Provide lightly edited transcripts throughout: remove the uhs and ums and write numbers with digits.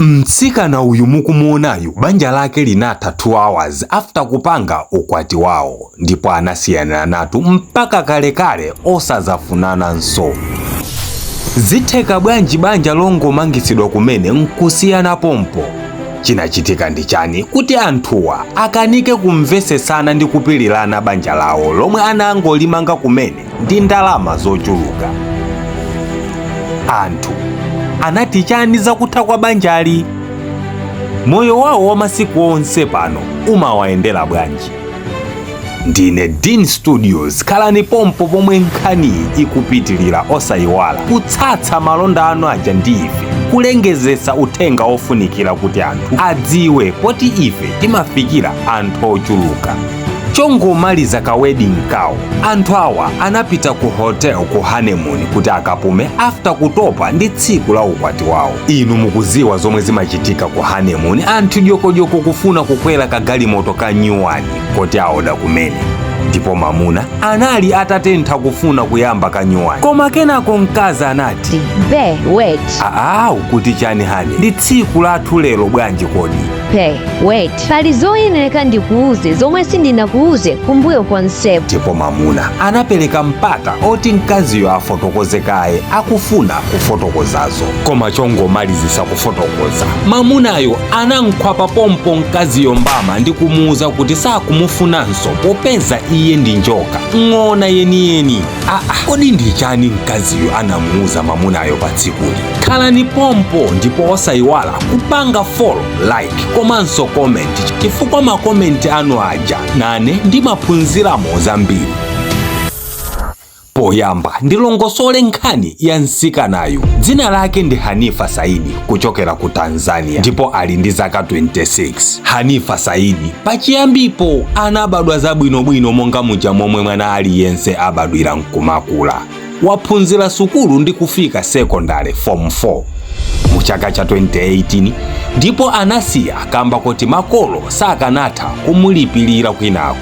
Mtsikana uyu mukumuonayu banja lake linatha 2 hours after kupanga ukwati wawo, ndipo anasiyana natu mpaka kalekale osazafunananso. Zitheka bwanji banja longomangisidwa kumene nkusiyana pompo? Chinachitika ndi chani kuti anthuwa akanike kumvesesana ndi kupilirana banja lawo lomwe anangolimanga kumene ndi ndalama zochuluka? Anthu anati chani zakutha kwa banjali? Moyo wawo wa masiku onse pano umawayendera bwanji? Ndine Dean Studios, khalani pompo pomwe nkhani ikupitilira osayiwala kutsatsa malonda anu aja ndi ife, kulengezesa uthenga ofunikira kuti anthu adziwe poti ife timafikira anthu ochuluka. Chongomaliza ka wedding kawo, anthu awa anapita ku hotel ku honeymoon kuti akapume after kutopa ndi tsiku la ukwati wawo. Inu mukuziwa zomwe zimachitika ku honeymoon, anthu jokojoko kufuna kukwera kagalimoto ka nyuwani kuti aoda kumene, ndipo mamuna anali atatentha kufuna kuyamba kanyuwani, koma kenako mkazi anati wait. Kuti chani hani? Ndi tsiku lathu lero bwanji kodi? Wait. Pali zoyenera ndikuuze zomwe sindinakuuze kumbuyo konsepo. Ndipo mamuna anapereka mpata oti mkaziyo afotokoze kaye akufuna kufotokozazo, koma chongomalizisa kufotokoza, mamunayo anankhwapa pompo mkaziyo mbama ndi kumuuza kuti sakumufunanso popeza iye ndi njoka ng'ona yeniyeni. Kodi ndi chani mkaziyo anamuuza mamunayo pa tsikuli? Khalani pompo ndipo osayiwala kupanga follow, like, komanso comment, chifukwa makomenti anu aja nane ndimaphunziramo zambiri. Poyamba ndilongosole nkhani ya mtsikanayu. Dzina lake ndi Hanifa Saidi kuchokera ku Tanzania, ndipo ali ndi zaka 26. Hanifa Saidi pachiyambipo anabadwa zabwinobwino monga muja momwe mwana aliyense abadwira nkumakula. Waphunzira sukulu ndi kufika secondary form 4 mu chaka cha 2018, ndipo anasiya kamba kuti makolo sakanatha kumulipirira kwinako.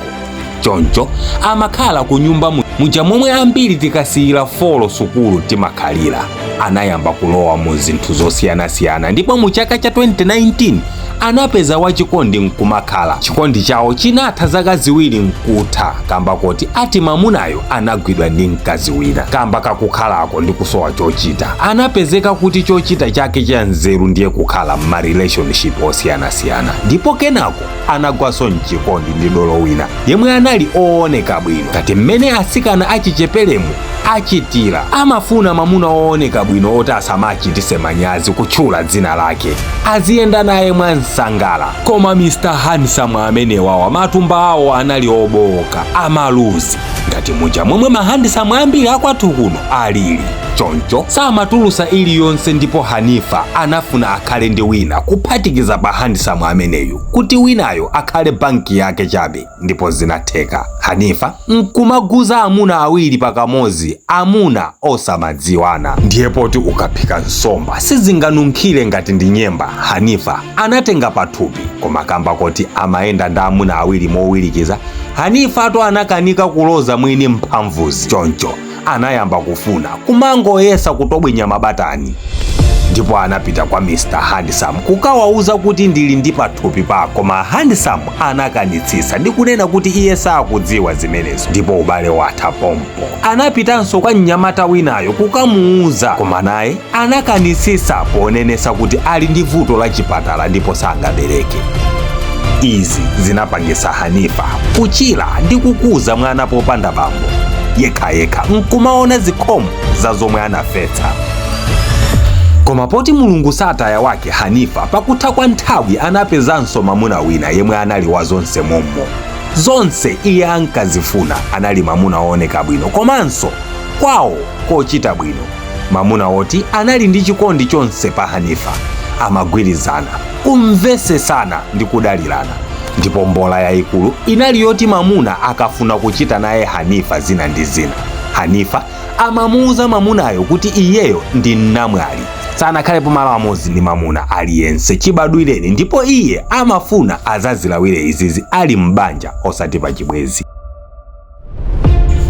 Choncho amakhala ku nyumba muja momwe ambiri tikasiyira folo sukulu timakhalira. Anayamba kulowa mu zinthu zosiyanasiyana, ndipo mu chaka cha 2019 anapeza wachikondi nkumakhala. Chikondi chawo chinatha zaka ziwiri nkutha kamba kuti ati mamunayo anagwidwa ndi mkazi wina. Kamba kakukhalako ndi kusowa chochita, anapezeka kuti chochita chake cha nzeru ndiye kukhala ma relationship osiyanasiyana, ndipo kenako anagwaso mchikondi ndi dolo wina yemwe anali ooneka bwino. Kati mmene asikana achichepelemu achitira, amafuna mamuna ooneka bwino oti asamachitise manyazi kutchula dzina lake, aziyenda naye mwansangala. Koma Mr. Handsome amenewawa matumba awo anali obowoka, amaluzi, ngati muja momwe ma handsome ambiri akwathu kuno alili. Choncho samatulusa iliyonse, ndipo Hanifa anafuna akhale ndi wina kuphatikiza pa handsome ameneyu, kuti winayo akhale banki yake chabe, ndipo zinatheka. Hanifa nkumaguza amuna awiri pakamozi, amuna osamadziwana. Ndiye poti ukaphika nsomba sizinganunkhire ngati ndi nyemba. Hanifa anatenga pathupi, koma kamba kuti amayenda ndi amuna awiri mowirikiza, Hanifa ato anakanika kuloza mwini mphamvuzi. Choncho anayamba kufuna kumangoyesa kutobwenya mabatani, ndipo anapita kwa Mr. Handsome kukawauza kuti ndili ndi pathupi pako, koma Handsome anakanitsisa ndi kunena kuti iye sakudziwa zimenezo. Ndipo ubale watha pompo. Anapitanso kwa mnyamata winayo kukamuuza, koma naye anakanitsisa ponenesa kuti ali ndi vuto la chipatala ndipo sangabereke. Izi zinapangisa Hanifa kuchira ndi kukuza mwana popanda bambo. Yekha nkumaona zikhomo za zomwe anafetsa. Koma poti Mulungu sataya wake Hanifa, pakutha kwa nthawi anapezanso mamuna wina yemwe anali wa zonse mommo. Zonse iye ankazifuna anali mamuna ooneka bwino, komanso kwawo kochita bwino. Mamuna oti anali ndi chikondi chonse pa Hanifa, amagwirizana, kumvesesana ndi kudalirana. Ndipo mbola yayikulu inali yoti mamuna akafuna kuchita naye Hanifa zina ndi zina, Hanifa amamuuza mamunayo kuti iyeyo ndi namwali, sanakhalepo malo amodzi ndi mamuna aliyense chibadwireni, ndipo iye amafuna azazilawire izizi ali mbanja osati pa chibwezi.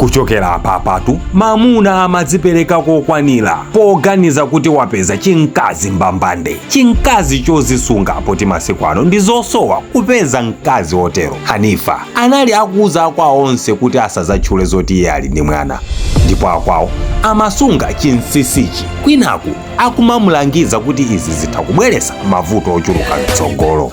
Kuchokera papatu mamuna amadzipereka kokwanira poganiza kuti wapeza chinkazi mbambande, chinkazi chozisunga poti masiku ano ndi zosowa kupeza mkazi otero. Hanifa anali akuuza akwawo onse kuti asadzatchule zoti iye ali ndi mwana, ndipo akwawo amasunga chinsisichi kwinaku akumamulangiza kuti izi zitakubweretsa mavuto ochuluka mtsogolo.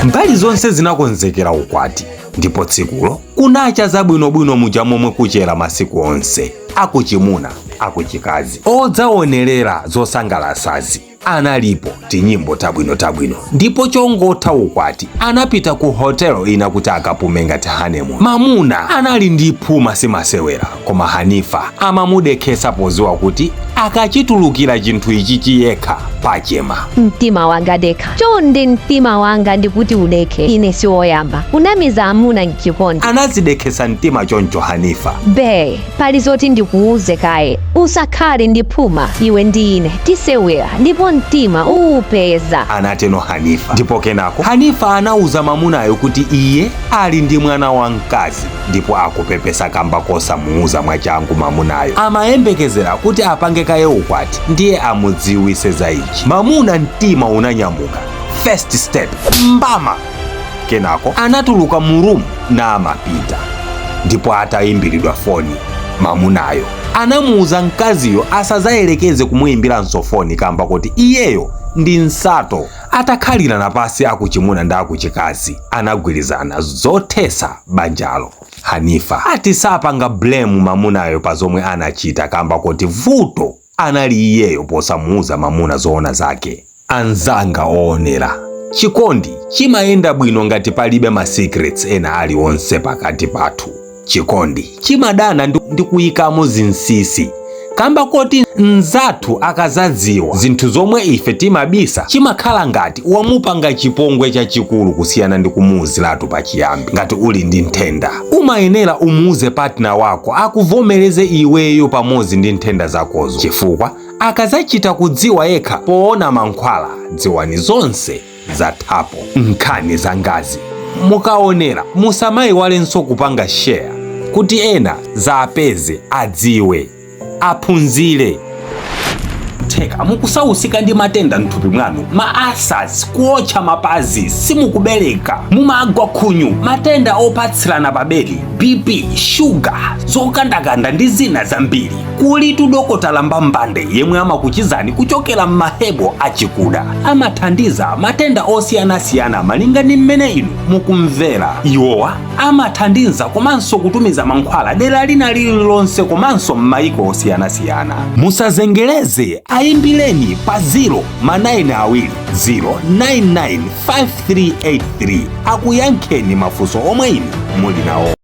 Mbali zonse zinakonzekera ukwati, ndipo tsikulo kunacha zabwinobwino muja momwe kuchera masiku onse, akuchimuna akuchikazi. Odzaonerera zosangalasazi analipo tinyimbo tabwino, ndipo chongotha ukwati anapita ku hotelo ina kuti akapume ngati honeymoon. Mamuna anali ndi phuma simasewera, koma Hanifa amamudekhetsa poziwa kuti akachitulukira chinthu ichi chiyekha pachema. Mtima wanga dekha chonde, mtima wanga ndikuti udekhe, ine si woyamba unamiza amuna mchikondi. Anazidekhetsa mtima choncho Hanifa. Be pali zoti ndikuuze kaye, usakhale ndi phuma iwe ndi ine tisewera ndipo mtima uupeza, anateno Hanifa. Ndipo kenako Hanifa anauza mamunayo kuti iye ali ndi mwana wamkazi, ndipo akupepesa kamba kosamuuza mwachangu mamunayo. Amayembekezera kuti apange kaye ukwati ndiye amudziwise za ichi. Mamuna mtima unanyamuka, first step mbama. Kenako anatuluka mu room na amapita, ndipo atayimbiridwa foni mamunayo anamuuza mkaziyo asazayelekeze kumuyimbiranso foni kamba kuti iyeyo ndi nsato. Atakhalira napasi akuchimuna ndi akuchikazi anagwirizana zothesa banjalo. Hanifa ati sapanga blame mamunayo pa zomwe anachita kamba kuti vuto anali iyeyo posamuuza mamuna zoona zake. Anzanga oonera, chikondi chimayenda bwino ngati palibe ma secrets ena aliwonse pakati pathu. Chikondi chimadana ndi kuyikamo zinsisi kamba kuti nzathu akazadziwa zinthu zomwe ife timabisa chimakhala ngati wamupanga chipongwe chachikulu kusiyana ndi kumuuziratu pachiyambi. Ngati uli ndi nthenda umayenera umuuze partner wako akuvomereze iweyo pamodzi ndi nthenda zakozo, chifukwa akazachita kudziwa yekha poona mankhwala dziwani zonse zathapo. Nkhani za ngazi mukaonera musamayiwalenso kupanga share kuti ena zapeze adziwe aphunzire. Theka mukusausika ndi matenda mthupi mwanu, maasas, kuotcha mapazi, simukubereka, mumagwa khunyu, matenda opatsirana pabeli, BP, sugar, zokandakanda ndi zina zambiri. Kulitu dokotala mbambande yemwe amakuchizani kuchokera m'mahebo achikuda, amathandiza matenda osiyanasiyana malinga ndi mmene inu mukumvera. Iwowa amathandiza komanso kutumiza mankhwala dera lina lililonse komanso m'mayiko osiyanasiyana. Musazengereze, ayimbireni pa 09200995383 akuyankheni mafunso omwe inu muli nawo.